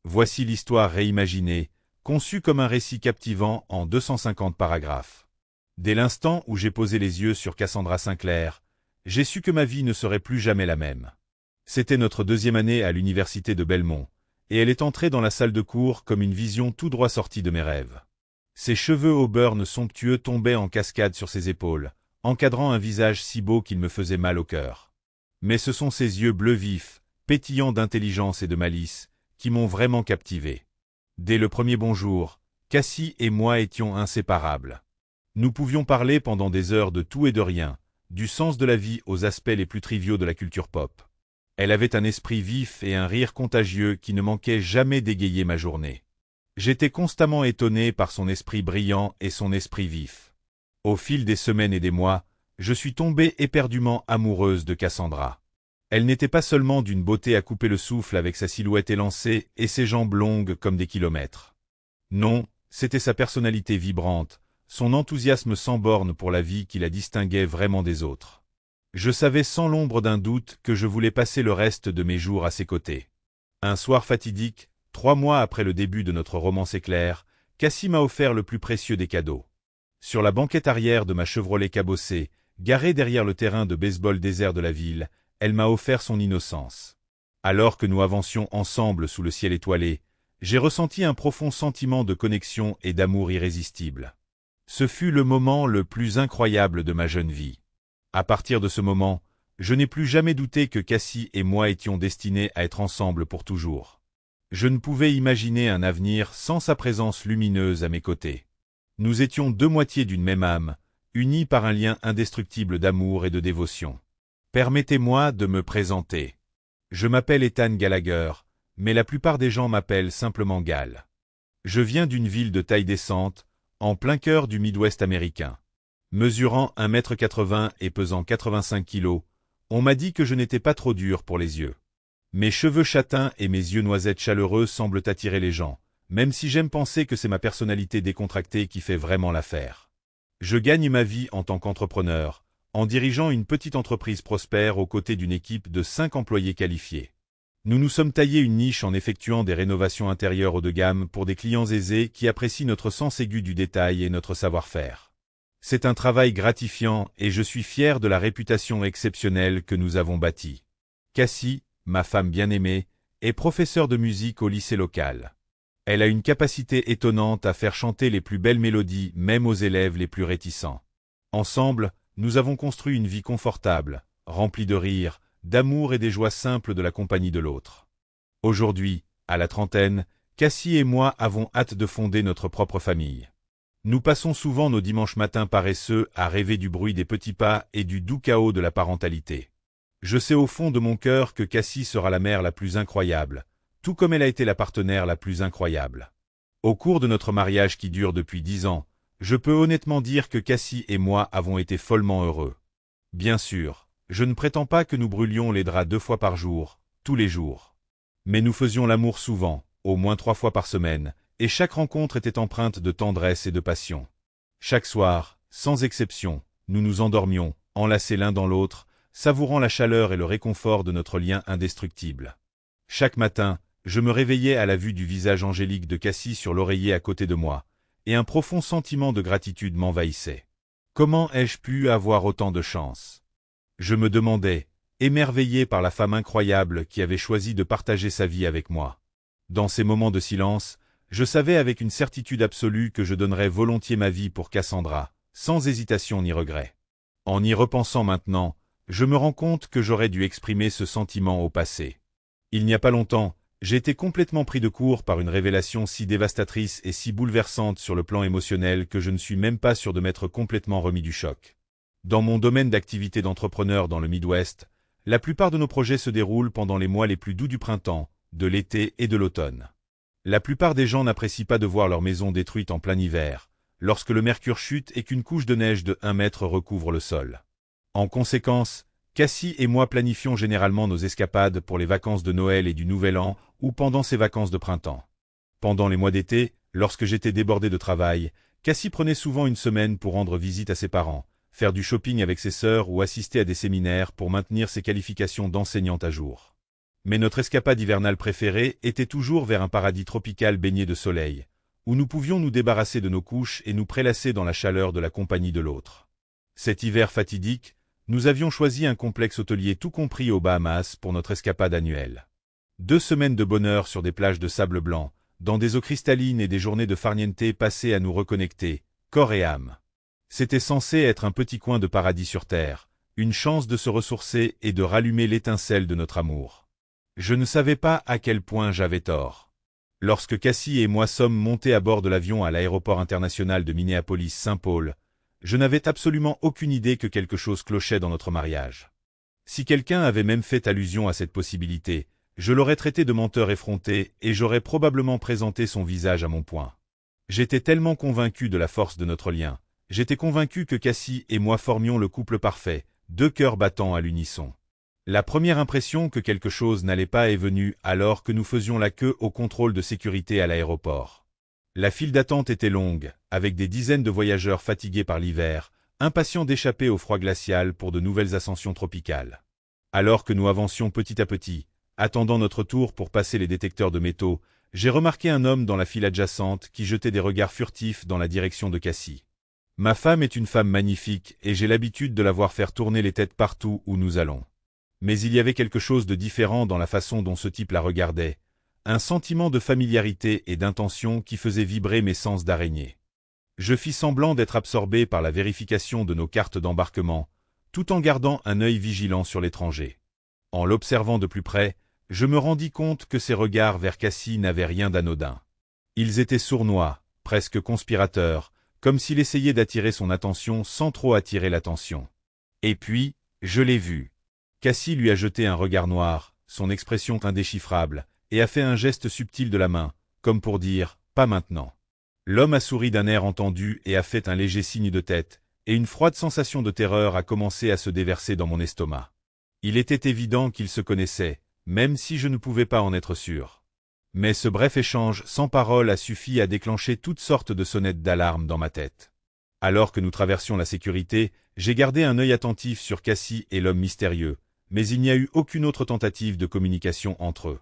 Voici l'histoire réimaginée, conçue comme un récit captivant en 250 paragraphes. Dès l'instant où j'ai posé les yeux sur Cassandra Sinclair, j'ai su que ma vie ne serait plus jamais la même. C'était notre deuxième année à l'université de Belmont, et elle est entrée dans la salle de cours comme une vision tout droit sortie de mes rêves. Ses cheveux au burn somptueux tombaient en cascade sur ses épaules, encadrant un visage si beau qu'il me faisait mal au cœur. Mais ce sont ses yeux bleus vifs, pétillants d'intelligence et de malice, qui m'ont vraiment captivé. Dès le premier bonjour, Cassie et moi étions inséparables. Nous pouvions parler pendant des heures de tout et de rien, du sens de la vie aux aspects les plus triviaux de la culture pop. Elle avait un esprit vif et un rire contagieux qui ne manquaient jamais d'égayer ma journée. J'étais constamment étonné par son esprit brillant et son esprit vif. Au fil des semaines et des mois, je suis tombé éperdument amoureuse de Cassandra. Elle n'était pas seulement d'une beauté à couper le souffle avec sa silhouette élancée et ses jambes longues comme des kilomètres. Non, c'était sa personnalité vibrante, son enthousiasme sans borne pour la vie qui la distinguait vraiment des autres. Je savais sans l'ombre d'un doute que je voulais passer le reste de mes jours à ses côtés. Un soir fatidique, 3 mois après le début de notre romance éclair, Cassie m'a offert le plus précieux des cadeaux. Sur la banquette arrière de ma Chevrolet cabossée, garée derrière le terrain de baseball désert de la ville, elle m'a offert son innocence. Alors que nous avancions ensemble sous le ciel étoilé, j'ai ressenti un profond sentiment de connexion et d'amour irrésistible. Ce fut le moment le plus incroyable de ma jeune vie. À partir de ce moment, je n'ai plus jamais douté que Cassie et moi étions destinés à être ensemble pour toujours. Je ne pouvais imaginer un avenir sans sa présence lumineuse à mes côtés. Nous étions deux moitiés d'une même âme, unies par un lien indestructible d'amour et de dévotion. Permettez-moi de me présenter. Je m'appelle Ethan Gallagher, mais la plupart des gens m'appellent simplement Gal. Je viens d'une ville de taille décente, en plein cœur du Midwest américain. Mesurant 1,80 m et pesant 85 kg, on m'a dit que je n'étais pas trop dur pour les yeux. Mes cheveux châtains et mes yeux noisettes chaleureux semblent attirer les gens, même si j'aime penser que c'est ma personnalité décontractée qui fait vraiment l'affaire. Je gagne ma vie en tant qu'entrepreneur, en dirigeant une petite entreprise prospère aux côtés d'une équipe de 5 employés qualifiés. Nous nous sommes taillés une niche en effectuant des rénovations intérieures haut de gamme pour des clients aisés qui apprécient notre sens aigu du détail et notre savoir-faire. C'est un travail gratifiant et je suis fier de la réputation exceptionnelle que nous avons bâtie. Cassie, ma femme bien-aimée, est professeure de musique au lycée local. Elle a une capacité étonnante à faire chanter les plus belles mélodies même aux élèves les plus réticents. Ensemble, nous avons construit une vie confortable, remplie de rires, d'amour et des joies simples de la compagnie de l'autre. Aujourd'hui, à la trentaine, Cassie et moi avons hâte de fonder notre propre famille. Nous passons souvent nos dimanches matins paresseux à rêver du bruit des petits pas et du doux chaos de la parentalité. Je sais au fond de mon cœur que Cassie sera la mère la plus incroyable, tout comme elle a été la partenaire la plus incroyable. Au cours de notre mariage qui dure depuis 10 ans, je peux honnêtement dire que Cassie et moi avons été follement heureux. Bien sûr, je ne prétends pas que nous brûlions les draps 2 fois par jour, tous les jours. Mais nous faisions l'amour souvent, au moins 3 fois par semaine, et chaque rencontre était empreinte de tendresse et de passion. Chaque soir, sans exception, nous nous endormions, enlacés l'un dans l'autre, savourant la chaleur et le réconfort de notre lien indestructible. Chaque matin, je me réveillais à la vue du visage angélique de Cassie sur l'oreiller à côté de moi, et un profond sentiment de gratitude m'envahissait. Comment ai-je pu avoir autant de chance? Je me demandais, émerveillé par la femme incroyable qui avait choisi de partager sa vie avec moi. Dans ces moments de silence, je savais avec une certitude absolue que je donnerais volontiers ma vie pour Cassandra, sans hésitation ni regret. En y repensant maintenant, je me rends compte que j'aurais dû exprimer ce sentiment au passé. Il n'y a pas longtemps, j'ai été complètement pris de court par une révélation si dévastatrice et si bouleversante sur le plan émotionnel que je ne suis même pas sûr de m'être complètement remis du choc. Dans mon domaine d'activité d'entrepreneur dans le Midwest, la plupart de nos projets se déroulent pendant les mois les plus doux du printemps, de l'été et de l'automne. La plupart des gens n'apprécient pas de voir leur maison détruite en plein hiver, lorsque le mercure chute et qu'une couche de neige de 1 mètre recouvre le sol. En conséquence, Cassie et moi planifions généralement nos escapades pour les vacances de Noël et du Nouvel An ou pendant ces vacances de printemps. Pendant les mois d'été, lorsque j'étais débordé de travail, Cassie prenait souvent une semaine pour rendre visite à ses parents, faire du shopping avec ses sœurs ou assister à des séminaires pour maintenir ses qualifications d'enseignante à jour. Mais notre escapade hivernale préférée était toujours vers un paradis tropical baigné de soleil, où nous pouvions nous débarrasser de nos couches et nous prélasser dans la chaleur de la compagnie de l'autre. Cet hiver fatidique, nous avions choisi un complexe hôtelier tout compris aux Bahamas pour notre escapade annuelle. 2 semaines de bonheur sur des plages de sable blanc, dans des eaux cristallines et des journées de farniente passées à nous reconnecter, corps et âme. C'était censé être un petit coin de paradis sur terre, une chance de se ressourcer et de rallumer l'étincelle de notre amour. Je ne savais pas à quel point j'avais tort. Lorsque Cassie et moi sommes montés à bord de l'avion à l'aéroport international de Minneapolis-Saint-Paul, je n'avais absolument aucune idée que quelque chose clochait dans notre mariage. Si quelqu'un avait même fait allusion à cette possibilité, je l'aurais traité de menteur effronté et j'aurais probablement présenté son visage à mon poing. J'étais tellement convaincu de la force de notre lien. J'étais convaincu que Cassie et moi formions le couple parfait, 2 cœurs battant à l'unisson. La première impression que quelque chose n'allait pas est venue alors que nous faisions la queue au contrôle de sécurité à l'aéroport. La file d'attente était longue, avec des dizaines de voyageurs fatigués par l'hiver, impatients d'échapper au froid glacial pour de nouvelles ascensions tropicales. Alors que nous avancions petit à petit, attendant notre tour pour passer les détecteurs de métaux, j'ai remarqué un homme dans la file adjacente qui jetait des regards furtifs dans la direction de Cassie. Ma femme est une femme magnifique et j'ai l'habitude de la voir faire tourner les têtes partout où nous allons. Mais il y avait quelque chose de différent dans la façon dont ce type la regardait, un sentiment de familiarité et d'intention qui faisait vibrer mes sens d'araignée. Je fis semblant d'être absorbé par la vérification de nos cartes d'embarquement, tout en gardant un œil vigilant sur l'étranger. En l'observant de plus près, je me rendis compte que ses regards vers Cassie n'avaient rien d'anodin. Ils étaient sournois, presque conspirateurs, comme s'il essayait d'attirer son attention sans trop attirer l'attention. Et puis, je l'ai vu. Cassie lui a jeté un regard noir, son expression indéchiffrable, et a fait un geste subtil de la main, comme pour dire « pas maintenant ». L'homme a souri d'un air entendu et a fait un léger signe de tête, et une froide sensation de terreur a commencé à se déverser dans mon estomac. Il était évident qu'ils se connaissaient, même si je ne pouvais pas en être sûr. Mais ce bref échange sans parole a suffi à déclencher toutes sortes de sonnettes d'alarme dans ma tête. Alors que nous traversions la sécurité, j'ai gardé un œil attentif sur Cassie et l'homme mystérieux, mais il n'y a eu aucune autre tentative de communication entre eux.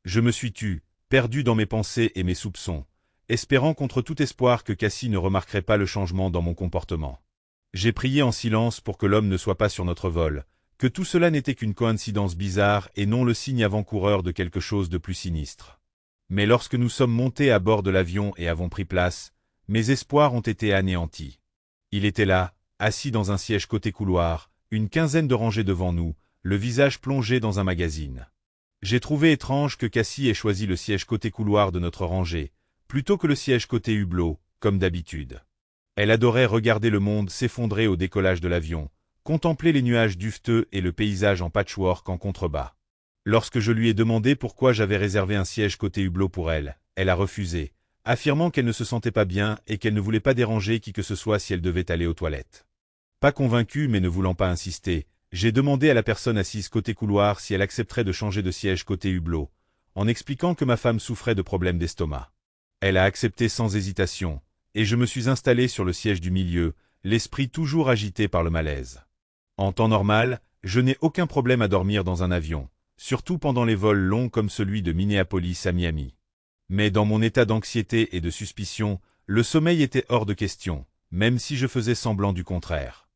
Je me suis tu, perdu dans mes pensées et mes soupçons, espérant contre tout espoir que Cassie ne remarquerait pas le changement dans mon comportement. J'ai prié en silence pour que l'homme ne soit pas sur notre vol, que tout cela n'était qu'une coïncidence bizarre et non le signe avant-coureur de quelque chose de plus sinistre. Mais lorsque nous sommes montés à bord de l'avion et avons pris place, mes espoirs ont été anéantis. Il était là, assis dans un siège côté couloir, une quinzaine de rangées devant nous, le visage plongé dans un magazine. J'ai trouvé étrange que Cassie ait choisi le siège côté couloir de notre rangée, plutôt que le siège côté hublot, comme d'habitude. Elle adorait regarder le monde s'effondrer au décollage de l'avion, contempler les nuages duveteux et le paysage en patchwork en contrebas. Lorsque je lui ai demandé pourquoi j'avais réservé un siège côté hublot pour elle, elle a refusé, affirmant qu'elle ne se sentait pas bien et qu'elle ne voulait pas déranger qui que ce soit si elle devait aller aux toilettes. Pas convaincu mais ne voulant pas insister, j'ai demandé à la personne assise côté couloir si elle accepterait de changer de siège côté hublot, en expliquant que ma femme souffrait de problèmes d'estomac. Elle a accepté sans hésitation, et je me suis installé sur le siège du milieu, l'esprit toujours agité par le malaise. En temps normal, je n'ai aucun problème à dormir dans un avion, surtout pendant les vols longs comme celui de Minneapolis à Miami. Mais dans mon état d'anxiété et de suspicion, le sommeil était hors de question, même si je faisais semblant du contraire.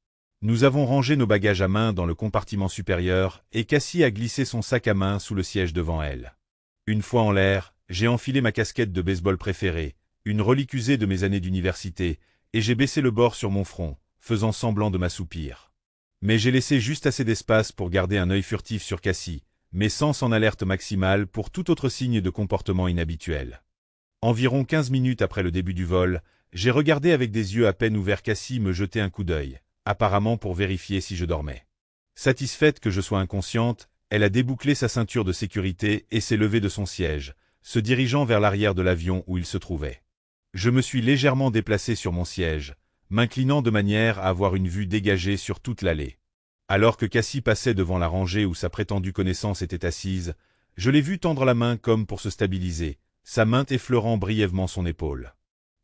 Nous avons rangé nos bagages à main dans le compartiment supérieur et Cassie a glissé son sac à main sous le siège devant elle. Une fois en l'air, j'ai enfilé ma casquette de baseball préférée, une relique usée de mes années d'université, et j'ai baissé le bord sur mon front, faisant semblant de m'assoupir. Mais j'ai laissé juste assez d'espace pour garder un œil furtif sur Cassie, mes sens en alerte maximale pour tout autre signe de comportement inhabituel. Environ 15 minutes après le début du vol, j'ai regardé avec des yeux à peine ouverts Cassie me jeter un coup d'œil, apparemment pour vérifier si je dormais. Satisfaite que je sois inconsciente, elle a débouclé sa ceinture de sécurité et s'est levée de son siège, se dirigeant vers l'arrière de l'avion où il se trouvait. Je me suis légèrement déplacé sur mon siège, m'inclinant de manière à avoir une vue dégagée sur toute l'allée. Alors que Cassie passait devant la rangée où sa prétendue connaissance était assise, je l'ai vue tendre la main comme pour se stabiliser, sa main effleurant brièvement son épaule.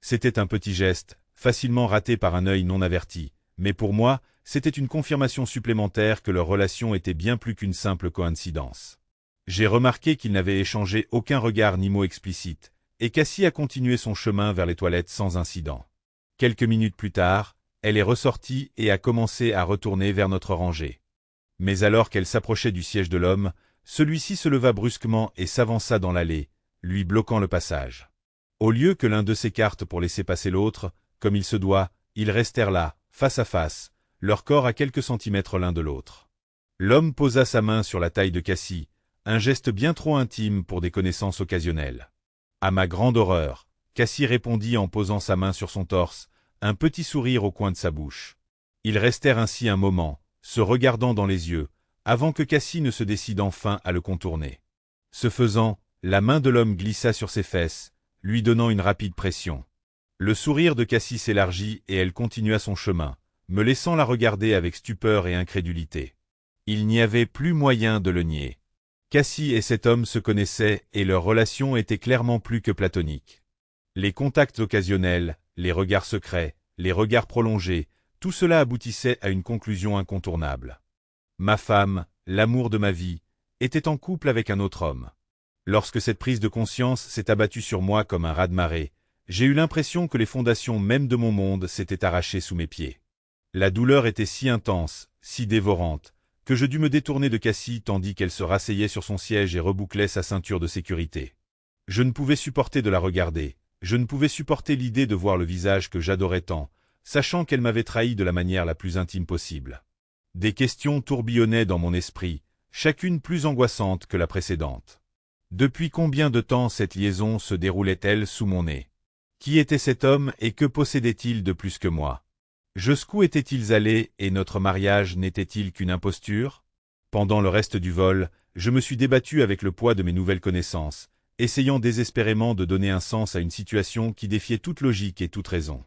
C'était un petit geste, facilement raté par un œil non averti, mais pour moi, c'était une confirmation supplémentaire que leur relation était bien plus qu'une simple coïncidence. J'ai remarqué qu'il n'avait échangé aucun regard ni mot explicite, et Cassie a continué son chemin vers les toilettes sans incident. Quelques minutes plus tard, elle est ressortie et a commencé à retourner vers notre rangée. Mais alors qu'elle s'approchait du siège de l'homme, celui-ci se leva brusquement et s'avança dans l'allée, lui bloquant le passage. Au lieu que l'un d'eux s'écarte pour laisser passer l'autre, comme il se doit, ils restèrent là, face à face, leur corps à quelques centimètres l'un de l'autre. L'homme posa sa main sur la taille de Cassie, un geste bien trop intime pour des connaissances occasionnelles. À ma grande horreur, Cassie répondit en posant sa main sur son torse, un petit sourire au coin de sa bouche. Ils restèrent ainsi un moment, se regardant dans les yeux, avant que Cassie ne se décide enfin à le contourner. Ce faisant, la main de l'homme glissa sur ses fesses, lui donnant une rapide pression. Le sourire de Cassie s'élargit et elle continua son chemin, me laissant la regarder avec stupeur et incrédulité. Il n'y avait plus moyen de le nier. Cassie et cet homme se connaissaient et leur relation était clairement plus que platonique. Les contacts occasionnels, les regards secrets, les regards prolongés, tout cela aboutissait à une conclusion incontournable. Ma femme, l'amour de ma vie, était en couple avec un autre homme. Lorsque cette prise de conscience s'est abattue sur moi comme un raz-de-marée, j'ai eu l'impression que les fondations même de mon monde s'étaient arrachées sous mes pieds. La douleur était si intense, si dévorante, que je dus me détourner de Cassie tandis qu'elle se rasseyait sur son siège et rebouclait sa ceinture de sécurité. Je ne pouvais supporter de la regarder, je ne pouvais supporter l'idée de voir le visage que j'adorais tant, sachant qu'elle m'avait trahi de la manière la plus intime possible. Des questions tourbillonnaient dans mon esprit, chacune plus angoissante que la précédente. Depuis combien de temps cette liaison se déroulait-elle sous mon nez? Qui était cet homme et que possédait-il de plus que moi? Jusqu'où étaient-ils allés et notre mariage n'était-il qu'une imposture? Pendant le reste du vol, je me suis débattu avec le poids de mes nouvelles connaissances, essayant désespérément de donner un sens à une situation qui défiait toute logique et toute raison.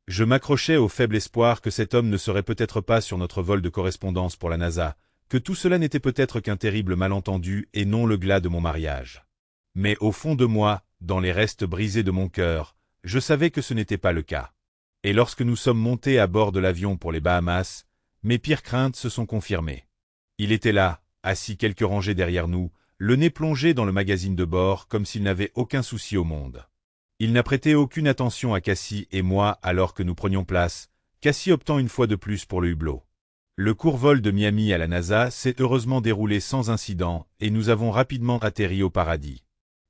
Je m'accrochais au faible espoir que cet homme ne serait peut-être pas sur notre vol de correspondance pour la NASA, que tout cela n'était peut-être qu'un terrible malentendu et non le glas de mon mariage. Mais au fond de moi, dans les restes brisés de mon cœur, je savais que ce n'était pas le cas. Et lorsque nous sommes montés à bord de l'avion pour les Bahamas, mes pires craintes se sont confirmées. Il était là, assis quelques rangées derrière nous, le nez plongé dans le magazine de bord comme s'il n'avait aucun souci au monde. Il n'a prêté aucune attention à Cassie et moi alors que nous prenions place, Cassie optant une fois de plus pour le hublot. Le court vol de Miami à la NASA s'est heureusement déroulé sans incident et nous avons rapidement atterri au paradis.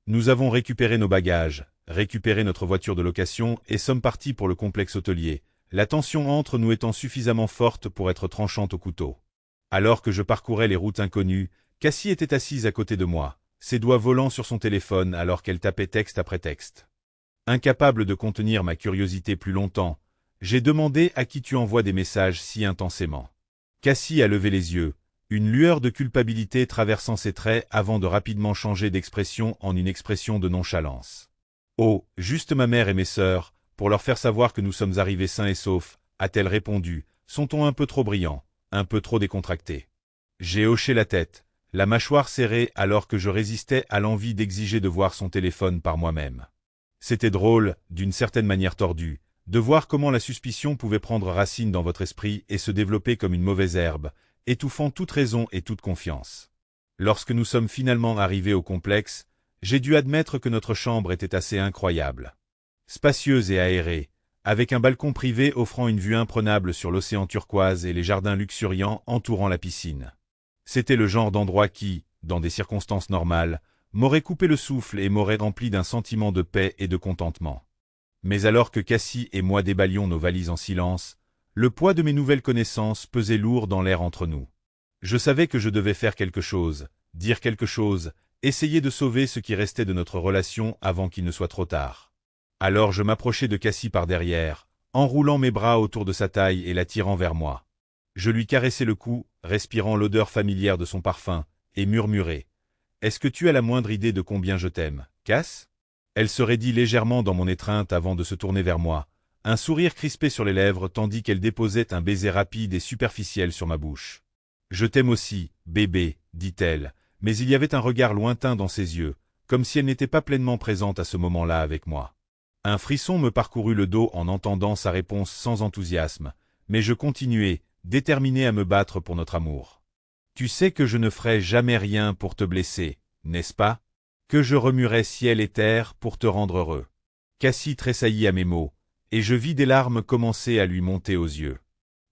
Nous avons récupéré nos bagages, récupéré notre voiture de location et sommes partis pour le complexe hôtelier, la tension entre nous étant suffisamment forte pour être tranchante au couteau. Alors que je parcourais les routes inconnues, Cassie était assise à côté de moi, ses doigts volant sur son téléphone alors qu'elle tapait texte après texte. Incapable de contenir ma curiosité plus longtemps, j'ai demandé à qui tu envoies des messages si intensément. Cassie a levé les yeux, une lueur de culpabilité traversant ses traits avant de rapidement changer d'expression en une expression de nonchalance. « Oh, juste ma mère et mes sœurs, pour leur faire savoir que nous sommes arrivés sains et saufs, a-t-elle répondu, son ton un peu trop brillant, un peu trop décontracté. J'ai hoché la tête, la mâchoire serrée alors que je résistais à l'envie d'exiger de voir son téléphone par moi-même. C'était drôle, d'une certaine manière tordue, de voir comment la suspicion pouvait prendre racine dans votre esprit et se développer comme une mauvaise herbe, étouffant toute raison et toute confiance. Lorsque nous sommes finalement arrivés au complexe, j'ai dû admettre que notre chambre était assez incroyable. Spacieuse et aérée, avec un balcon privé offrant une vue imprenable sur l'océan turquoise et les jardins luxuriants entourant la piscine. C'était le genre d'endroit qui, dans des circonstances normales, m'aurait coupé le souffle et m'aurait rempli d'un sentiment de paix et de contentement. Mais alors que Cassie et moi déballions nos valises en silence, le poids de mes nouvelles connaissances pesait lourd dans l'air entre nous. Je savais que je devais faire quelque chose, dire quelque chose, essayer de sauver ce qui restait de notre relation avant qu'il ne soit trop tard. Alors je m'approchai de Cassie par derrière, enroulant mes bras autour de sa taille et la tirant vers moi. Je lui caressai le cou, respirant l'odeur familière de son parfum, et murmurai « Est-ce que tu as la moindre idée de combien je t'aime, Cass ?» Elle se raidit légèrement dans mon étreinte avant de se tourner vers moi, un sourire crispé sur les lèvres tandis qu'elle déposait un baiser rapide et superficiel sur ma bouche. « Je t'aime aussi, bébé, dit-elle, mais il y avait un regard lointain dans ses yeux, comme si elle n'était pas pleinement présente à ce moment-là avec moi. Un frisson me parcourut le dos en entendant sa réponse sans enthousiasme, mais je continuai, déterminé à me battre pour notre amour. « Tu sais que je ne ferai jamais rien pour te blesser, n'est-ce pas? Que je remuerais ciel et terre pour te rendre heureux. Cassie tressaillit à mes mots, et je vis des larmes commencer à lui monter aux yeux.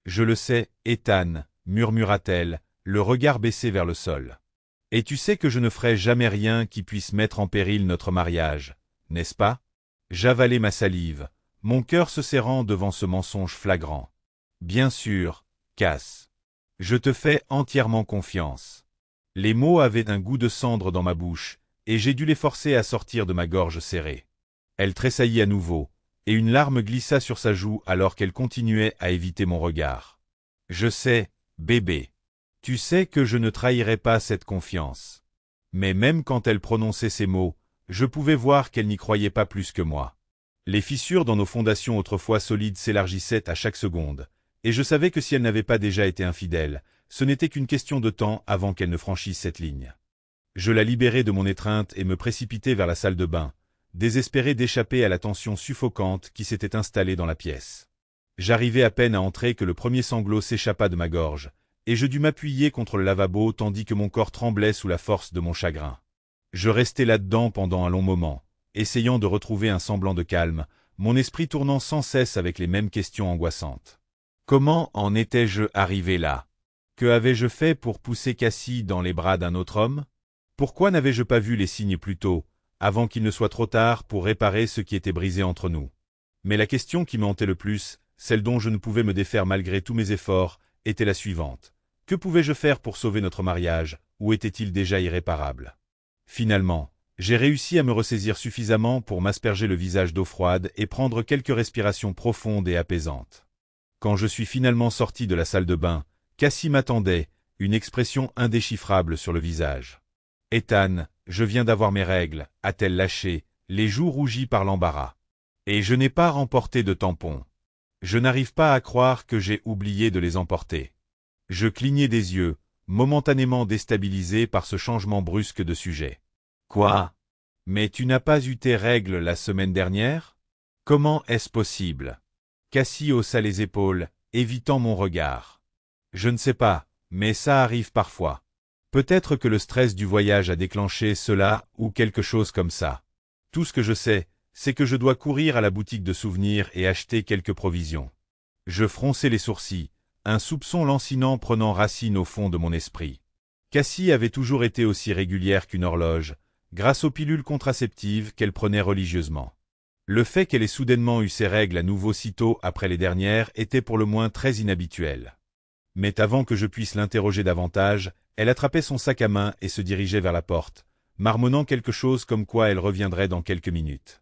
Je le sais, Ethan, murmura-t-elle, le regard baissé vers le sol. Et tu sais que je ne ferai jamais rien qui puisse mettre en péril notre mariage, n'est-ce pas? J'avalai ma salive, mon cœur se serrant devant ce mensonge flagrant. Bien sûr, Cass. Je te fais entièrement confiance. Les mots avaient un goût de cendre dans ma bouche, et j'ai dû les forcer à sortir de ma gorge serrée. Elle tressaillit à nouveau, et une larme glissa sur sa joue alors qu'elle continuait à éviter mon regard. Je sais, bébé. Tu sais que je ne trahirai pas cette confiance. Mais même quand elle prononçait ces mots, je pouvais voir qu'elle n'y croyait pas plus que moi. Les fissures dans nos fondations autrefois solides s'élargissaient à chaque seconde, et je savais que si elle n'avait pas déjà été infidèle, ce n'était qu'une question de temps avant qu'elle ne franchisse cette ligne. Je la libérai de mon étreinte et me précipitai vers la salle de bain, désespéré d'échapper à la tension suffocante qui s'était installée dans la pièce. J'arrivai à peine à entrer que le premier sanglot s'échappa de ma gorge, et je dus m'appuyer contre le lavabo tandis que mon corps tremblait sous la force de mon chagrin. Je restai là-dedans pendant un long moment, essayant de retrouver un semblant de calme, mon esprit tournant sans cesse avec les mêmes questions angoissantes. Comment en étais-je arrivé là? Que avais-je fait pour pousser Cassie dans les bras d'un autre homme? Pourquoi n'avais-je pas vu les signes plus tôt, avant qu'il ne soit trop tard pour réparer ce qui était brisé entre nous? Mais la question qui me hantait le plus, celle dont je ne pouvais me défaire malgré tous mes efforts, était la suivante. Que pouvais-je faire pour sauver notre mariage, ou était-il déjà irréparable? Finalement, j'ai réussi à me ressaisir suffisamment pour m'asperger le visage d'eau froide et prendre quelques respirations profondes et apaisantes. Quand je suis finalement sorti de la salle de bain, Cassie m'attendait, une expression indéchiffrable sur le visage. « Ethan, je viens d'avoir mes règles », a-t-elle lâché, les joues rougies par l'embarras. « Et je n'ai pas remporté de tampons. Je n'arrive pas à croire que j'ai oublié de les emporter. » Je clignai des yeux, momentanément déstabilisé par ce changement brusque de sujet. « Quoi? Mais tu n'as pas eu tes règles la semaine dernière? Comment est-ce possible? » Cassie haussa les épaules, évitant mon regard. « Je ne sais pas, mais ça arrive parfois. Peut-être que le stress du voyage a déclenché cela ou quelque chose comme ça. Tout ce que je sais, c'est que je dois courir à la boutique de souvenirs et acheter quelques provisions. » Je fronçai les sourcils, un soupçon lancinant prenant racine au fond de mon esprit. Cassie avait toujours été aussi régulière qu'une horloge, grâce aux pilules contraceptives qu'elle prenait religieusement. Le fait qu'elle ait soudainement eu ses règles à nouveau sitôt après les dernières était pour le moins très inhabituel. Mais avant que je puisse l'interroger davantage, elle attrapait son sac à main et se dirigeait vers la porte, marmonnant quelque chose comme quoi elle reviendrait dans quelques minutes.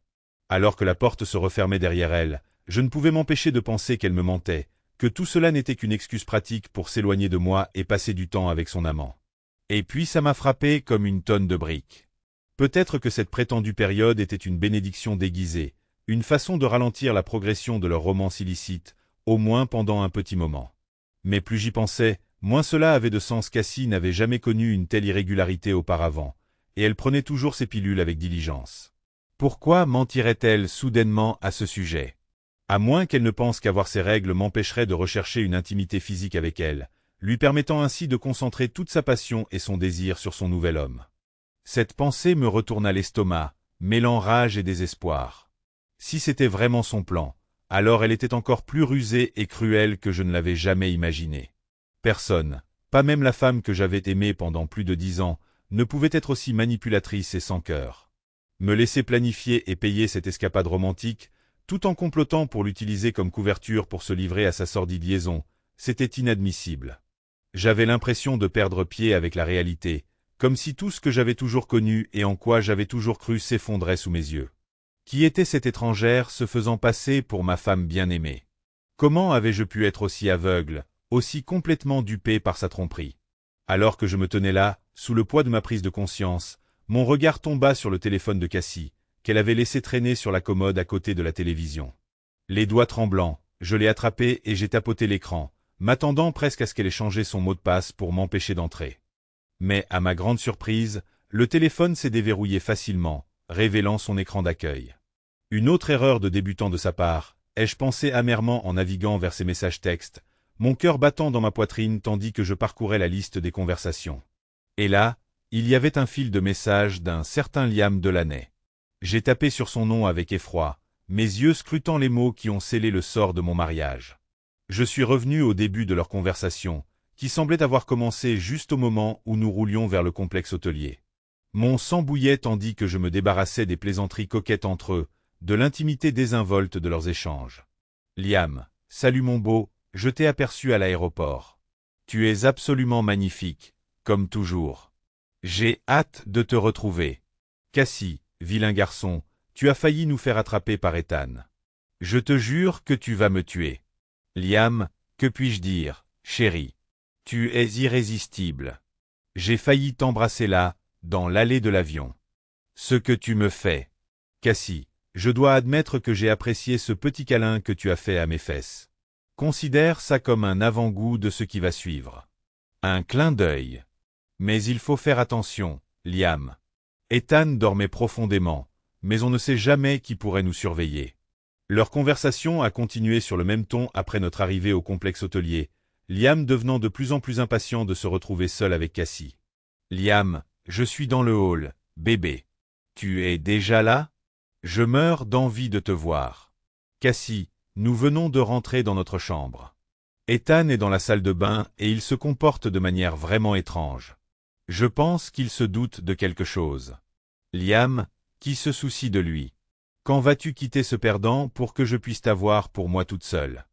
Alors que la porte se refermait derrière elle, je ne pouvais m'empêcher de penser qu'elle me mentait, que tout cela n'était qu'une excuse pratique pour s'éloigner de moi et passer du temps avec son amant. Et puis ça m'a frappé comme une tonne de briques. Peut-être que cette prétendue période était une bénédiction déguisée, une façon de ralentir la progression de leur romance illicite, au moins pendant un petit moment. Mais plus j'y pensais, moins cela avait de sens. Cassie n'avait jamais connu une telle irrégularité auparavant, et elle prenait toujours ses pilules avec diligence. Pourquoi mentirait-elle soudainement à ce sujet? À moins qu'elle ne pense qu'avoir ses règles m'empêcherait de rechercher une intimité physique avec elle, lui permettant ainsi de concentrer toute sa passion et son désir sur son nouvel homme. Cette pensée me retourna l'estomac, mêlant rage et désespoir. Si c'était vraiment son plan, alors elle était encore plus rusée et cruelle que je ne l'avais jamais imaginé. Personne, pas même la femme que j'avais aimée pendant plus de 10 ans, ne pouvait être aussi manipulatrice et sans cœur. Me laisser planifier et payer cette escapade romantique, tout en complotant pour l'utiliser comme couverture pour se livrer à sa sordide liaison, c'était inadmissible. J'avais l'impression de perdre pied avec la réalité, comme si tout ce que j'avais toujours connu et en quoi j'avais toujours cru s'effondrait sous mes yeux. Qui était cette étrangère se faisant passer pour ma femme bien-aimée? Comment avais-je pu être aussi aveugle, aussi complètement dupé par sa tromperie? Alors que je me tenais là, sous le poids de ma prise de conscience, mon regard tomba sur le téléphone de Cassie, qu'elle avait laissé traîner sur la commode à côté de la télévision. Les doigts tremblants, je l'ai attrapé et j'ai tapoté l'écran, m'attendant presque à ce qu'elle ait changé son mot de passe pour m'empêcher d'entrer. Mais, à ma grande surprise, le téléphone s'est déverrouillé facilement, révélant son écran d'accueil. Une autre erreur de débutant de sa part, ai-je pensé amèrement en naviguant vers ses messages textes, mon cœur battant dans ma poitrine tandis que je parcourais la liste des conversations. Et là, Il y avait un fil de message d'un certain Liam Delaney. J'ai tapé sur son nom avec effroi, mes yeux scrutant les mots qui ont scellé le sort de mon mariage. Je suis revenu au début de leur conversation, qui semblait avoir commencé juste au moment où nous roulions vers le complexe hôtelier. Mon sang bouillait tandis que je me débarrassais des plaisanteries coquettes entre eux, de l'intimité désinvolte de leurs échanges. Liam, salut mon beau, je t'ai aperçu à l'aéroport. Tu es absolument magnifique, comme toujours. J'ai hâte de te retrouver. Cassie, vilain garçon, tu as failli nous faire attraper par Ethan. Je te jure que tu vas me tuer. Liam, que puis-je dire, chérie? Tu es irrésistible. J'ai failli t'embrasser là, dans l'allée de l'avion. Ce que tu me fais. Cassie, je dois admettre que j'ai apprécié ce petit câlin que tu as fait à mes fesses. Considère ça comme un avant-goût de ce qui va suivre. Un clin d'œil. Mais il faut faire attention, Liam. Ethan dormait profondément, mais on ne sait jamais qui pourrait nous surveiller. Leur conversation a continué sur le même ton après notre arrivée au complexe hôtelier, Liam devenant de plus en plus impatient de se retrouver seul avec Cassie. Liam, je suis dans le hall, bébé. Tu es déjà là? Je meurs d'envie de te voir. Cassie, nous venons de rentrer dans notre chambre. Ethan est dans la salle de bain et il se comporte de manière vraiment étrange. Je pense qu'il se doute de quelque chose. Liam, qui se soucie de lui? Quand vas-tu quitter ce perdant pour que je puisse t'avoir pour moi toute seule?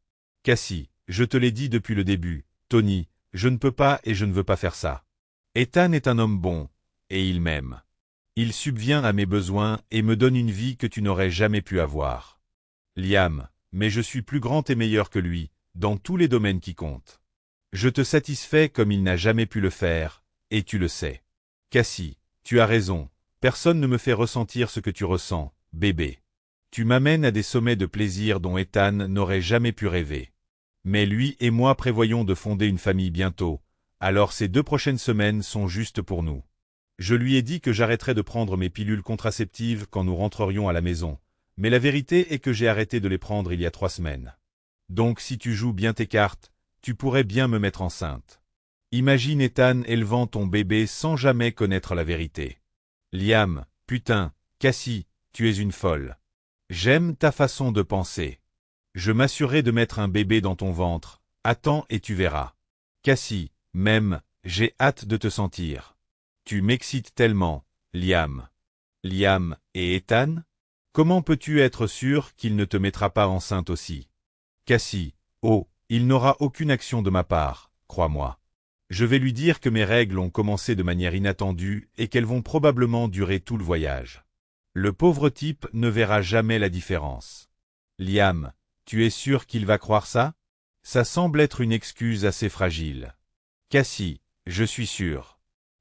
Cassie, je te l'ai dit depuis le début, Tony, je ne peux pas et je ne veux pas faire ça. Ethan est un homme bon, et il m'aime. Il subvient à mes besoins et me donne une vie que tu n'aurais jamais pu avoir. Liam, mais je suis plus grand et meilleur que lui, dans tous les domaines qui comptent. Je te satisfais comme il n'a jamais pu le faire, et tu le sais. Cassie, tu as raison, personne ne me fait ressentir ce que tu ressens, bébé. Tu m'amènes à des sommets de plaisir dont Ethan n'aurait jamais pu rêver. Mais lui et moi prévoyons de fonder une famille bientôt, alors ces 2 prochaines semaines sont justes pour nous. Je lui ai dit que j'arrêterais de prendre mes pilules contraceptives quand nous rentrerions à la maison, mais la vérité est que j'ai arrêté de les prendre il y a 3 semaines. Donc si tu joues bien tes cartes, tu pourrais bien me mettre enceinte. Imagine Ethan élevant ton bébé sans jamais connaître la vérité. Liam, putain, Cassie, tu es une folle. J'aime ta façon de penser. Je m'assurerai de mettre un bébé dans ton ventre, attends et tu verras. Cassie, même, j'ai hâte de te sentir. Tu m'excites tellement, Liam. Liam et Ethan? Comment peux-tu être sûr qu'il ne te mettra pas enceinte aussi? Cassie, oh, il n'aura aucune action de ma part, crois-moi. Je vais lui dire que mes règles ont commencé de manière inattendue et qu'elles vont probablement durer tout le voyage. Le pauvre type ne verra jamais la différence. Liam, tu es sûr qu'il va croire ça? Ça semble être une excuse assez fragile. Cassie, je suis sûr.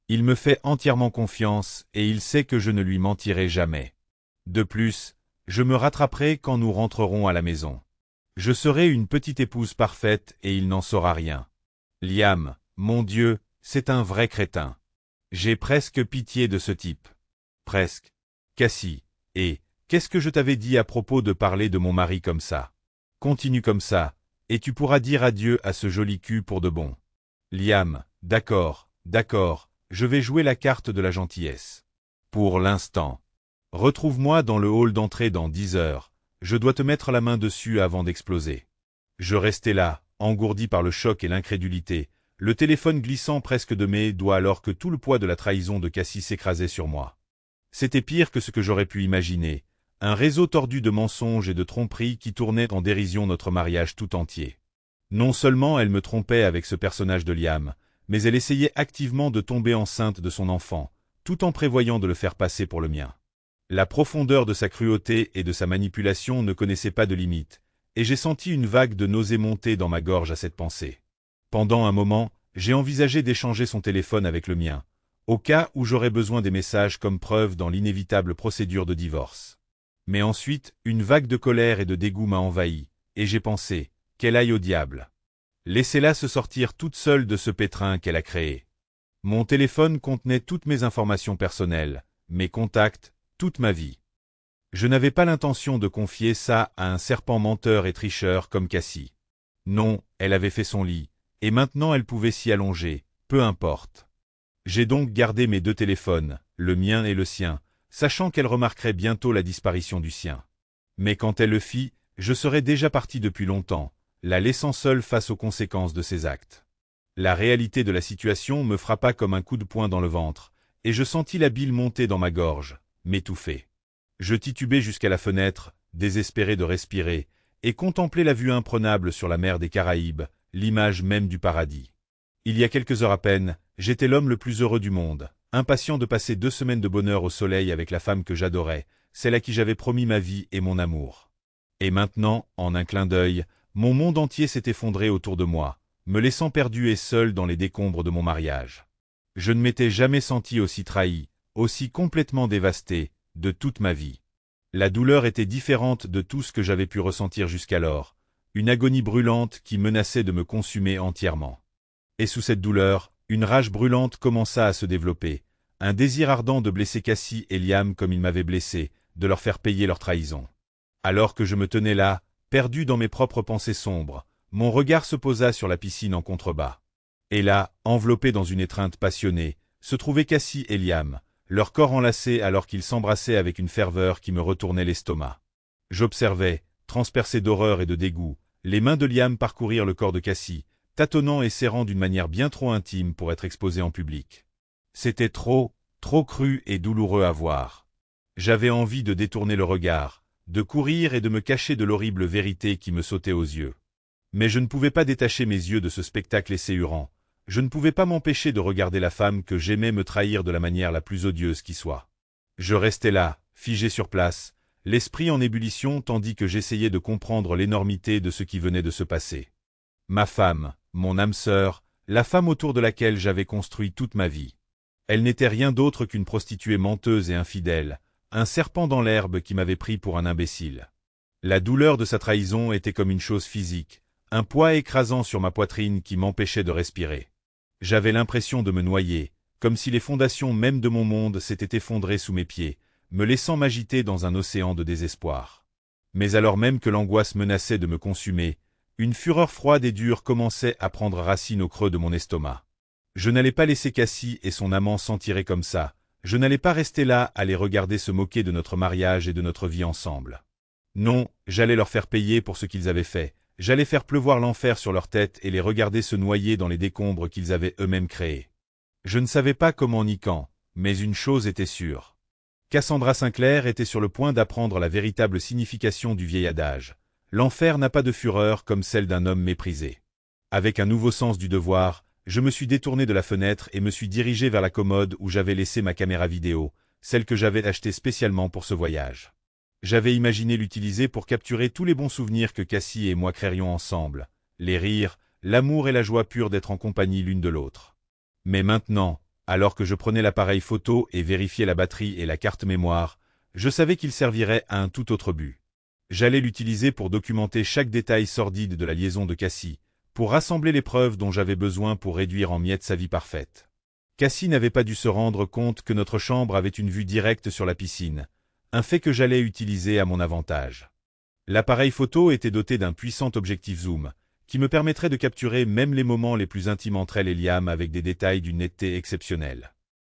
Il me fait entièrement confiance et il sait que je ne lui mentirai jamais. De plus, je me rattraperai quand nous rentrerons à la maison. Je serai une petite épouse parfaite et il n'en saura rien. Liam, mon Dieu, c'est un vrai crétin. J'ai presque pitié de ce type. Presque. Cassie, et, qu'est-ce que je t'avais dit à propos de parler de mon mari comme ça? Continue comme ça, et tu pourras dire adieu à ce joli cul pour de bon. Liam, d'accord, je vais jouer la carte de la gentillesse. Pour l'instant. Retrouve-moi dans le hall d'entrée dans 10 heures, je dois te mettre la main dessus avant d'exploser. Je restais là, engourdi par le choc et l'incrédulité, le téléphone glissant presque de mes doigts alors que tout le poids de la trahison de Cassie s'écrasait sur moi. C'était pire que ce que j'aurais pu imaginer, un réseau tordu de mensonges et de tromperies qui tournait en dérision notre mariage tout entier. Non seulement elle me trompait avec ce personnage de Liam, mais elle essayait activement de tomber enceinte de son enfant, tout en prévoyant de le faire passer pour le mien. La profondeur de sa cruauté et de sa manipulation ne connaissait pas de limite, et j'ai senti une vague de nausée monter dans ma gorge à cette pensée. Pendant un moment, j'ai envisagé d'échanger son téléphone avec le mien, au cas où j'aurais besoin des messages comme preuve dans l'inévitable procédure de divorce. Mais ensuite, une vague de colère et de dégoût m'a envahi, et j'ai pensé, qu'elle aille au diable. Laissez-la se sortir toute seule de ce pétrin qu'elle a créé. Mon téléphone contenait toutes mes informations personnelles, mes contacts, toute ma vie. Je n'avais pas l'intention de confier ça à un serpent menteur et tricheur comme Cassie. Non, elle avait fait son lit, et maintenant elle pouvait s'y allonger, peu importe. J'ai donc gardé mes deux téléphones, le mien et le sien, sachant qu'elle remarquerait bientôt la disparition du sien. Mais quand elle le fit, je serais déjà parti depuis longtemps, la laissant seule face aux conséquences de ses actes. La réalité de la situation me frappa comme un coup de poing dans le ventre, et je sentis la bile monter dans ma gorge, m'étouffer. Je titubai jusqu'à la fenêtre, désespéré de respirer, et contemplai la vue imprenable sur la mer des Caraïbes, l'image même du paradis. Il y a quelques heures à peine, j'étais l'homme le plus heureux du monde, impatient de passer 2 semaines de bonheur au soleil avec la femme que j'adorais, celle à qui j'avais promis ma vie et mon amour. Et maintenant, en un clin d'œil, mon monde entier s'est effondré autour de moi, me laissant perdu et seul dans les décombres de mon mariage. Je ne m'étais jamais senti aussi trahi, aussi complètement dévasté, de toute ma vie. La douleur était différente de tout ce que j'avais pu ressentir jusqu'alors, une agonie brûlante qui menaçait de me consumer entièrement. Et sous cette douleur, une rage brûlante commença à se développer, un désir ardent de blesser Cassie et Liam comme ils m'avaient blessé, de leur faire payer leur trahison. Alors que je me tenais là, perdu dans mes propres pensées sombres, mon regard se posa sur la piscine en contrebas. Et là, enveloppés dans une étreinte passionnée, se trouvaient Cassie et Liam, leurs corps enlacés alors qu'ils s'embrassaient avec une ferveur qui me retournait l'estomac. J'observais, transpercé d'horreur et de dégoût, les mains de Liam parcourir le corps de Cassie, tâtonnant et serrant d'une manière bien trop intime pour être exposé en public. C'était trop cru et douloureux à voir. J'avais envie de détourner le regard, de courir et de me cacher de l'horrible vérité qui me sautait aux yeux. Mais je ne pouvais pas détacher mes yeux de ce spectacle esséurant. Je ne pouvais pas m'empêcher de regarder la femme que j'aimais me trahir de la manière la plus odieuse qui soit. Je restais là, figé sur place, l'esprit en ébullition tandis que j'essayais de comprendre l'énormité de ce qui venait de se passer. Ma femme, mon âme sœur, la femme autour de laquelle j'avais construit toute ma vie. Elle n'était rien d'autre qu'une prostituée menteuse et infidèle, un serpent dans l'herbe qui m'avait pris pour un imbécile. La douleur de sa trahison était comme une chose physique, un poids écrasant sur ma poitrine qui m'empêchait de respirer. J'avais l'impression de me noyer, comme si les fondations même de mon monde s'étaient effondrées sous mes pieds, me laissant m'agiter dans un océan de désespoir. Mais alors même que l'angoisse menaçait de me consumer, une fureur froide et dure commençait à prendre racine au creux de mon estomac. Je n'allais pas laisser Cassie et son amant s'en tirer comme ça, je n'allais pas rester là à les regarder se moquer de notre mariage et de notre vie ensemble. Non, j'allais leur faire payer pour ce qu'ils avaient fait, j'allais faire pleuvoir l'enfer sur leur tête et les regarder se noyer dans les décombres qu'ils avaient eux-mêmes créés. Je ne savais pas comment ni quand, mais une chose était sûre. Cassandra Sinclair était sur le point d'apprendre la véritable signification du vieil adage. L'enfer n'a pas de fureur comme celle d'un homme méprisé. Avec un nouveau sens du devoir, je me suis détourné de la fenêtre et me suis dirigé vers la commode où j'avais laissé ma caméra vidéo, celle que j'avais achetée spécialement pour ce voyage. J'avais imaginé l'utiliser pour capturer tous les bons souvenirs que Cassie et moi créerions ensemble, les rires, l'amour et la joie pure d'être en compagnie l'une de l'autre. Mais maintenant, alors que je prenais l'appareil photo et vérifiais la batterie et la carte mémoire, je savais qu'il servirait à un tout autre but. J'allais l'utiliser pour documenter chaque détail sordide de la liaison de Cassie, pour rassembler les preuves dont j'avais besoin pour réduire en miettes sa vie parfaite. Cassie n'avait pas dû se rendre compte que notre chambre avait une vue directe sur la piscine, un fait que j'allais utiliser à mon avantage. L'appareil photo était doté d'un puissant objectif zoom, qui me permettrait de capturer même les moments les plus intimes entre elle et Liam avec des détails d'une netteté exceptionnelle.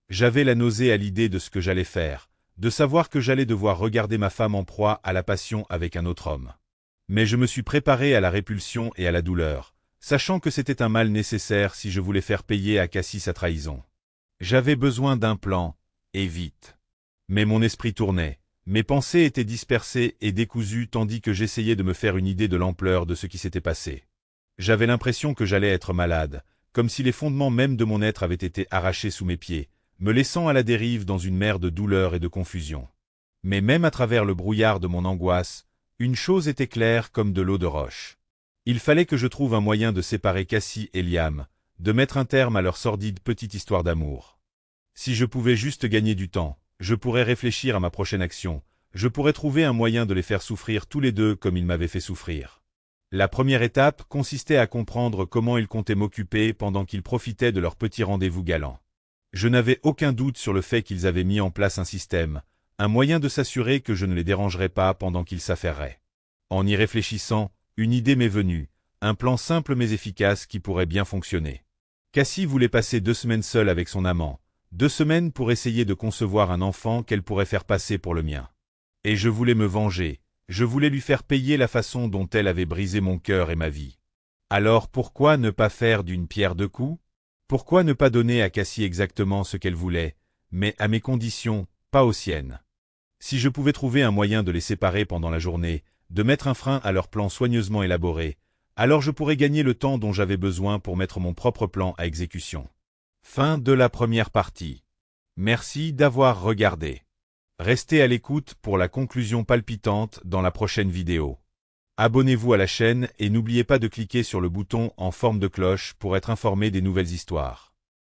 J'avais la nausée à l'idée de ce que j'allais faire, de savoir que j'allais devoir regarder ma femme en proie à la passion avec un autre homme. Mais je me suis préparé à la répulsion et à la douleur, sachant que c'était un mal nécessaire si je voulais faire payer à Cassie sa trahison. J'avais besoin d'un plan, et vite. Mais mon esprit tournait, mes pensées étaient dispersées et décousues tandis que j'essayais de me faire une idée de l'ampleur de ce qui s'était passé. J'avais l'impression que j'allais être malade, comme si les fondements même de mon être avaient été arrachés sous mes pieds, me laissant à la dérive dans une mer de douleur et de confusion. Mais même à travers le brouillard de mon angoisse, une chose était claire comme de l'eau de roche. Il fallait que je trouve un moyen de séparer Cassie et Liam, de mettre un terme à leur sordide petite histoire d'amour. Si je pouvais juste gagner du temps, je pourrais réfléchir à ma prochaine action, je pourrais trouver un moyen de les faire souffrir tous les deux comme ils m'avaient fait souffrir. La première étape consistait à comprendre comment ils comptaient m'occuper pendant qu'ils profitaient de leur petit rendez-vous galant. Je n'avais aucun doute sur le fait qu'ils avaient mis en place un système, un moyen de s'assurer que je ne les dérangerais pas pendant qu'ils s'affaireraient. En y réfléchissant, une idée m'est venue, un plan simple mais efficace qui pourrait bien fonctionner. Cassie voulait passer 2 semaines seule avec son amant, 2 semaines pour essayer de concevoir un enfant qu'elle pourrait faire passer pour le mien. Et je voulais me venger, je voulais lui faire payer la façon dont elle avait brisé mon cœur et ma vie. Alors pourquoi ne pas faire d'une pierre deux coups? Pourquoi ne pas donner à Cassie exactement ce qu'elle voulait, mais à mes conditions, pas aux siennes? Si je pouvais trouver un moyen de les séparer pendant la journée, de mettre un frein à leur plan soigneusement élaboré, alors je pourrais gagner le temps dont j'avais besoin pour mettre mon propre plan à exécution. Fin de la première partie. Merci d'avoir regardé. Restez à l'écoute pour la conclusion palpitante dans la prochaine vidéo. Abonnez-vous à la chaîne et n'oubliez pas de cliquer sur le bouton en forme de cloche pour être informé des nouvelles histoires.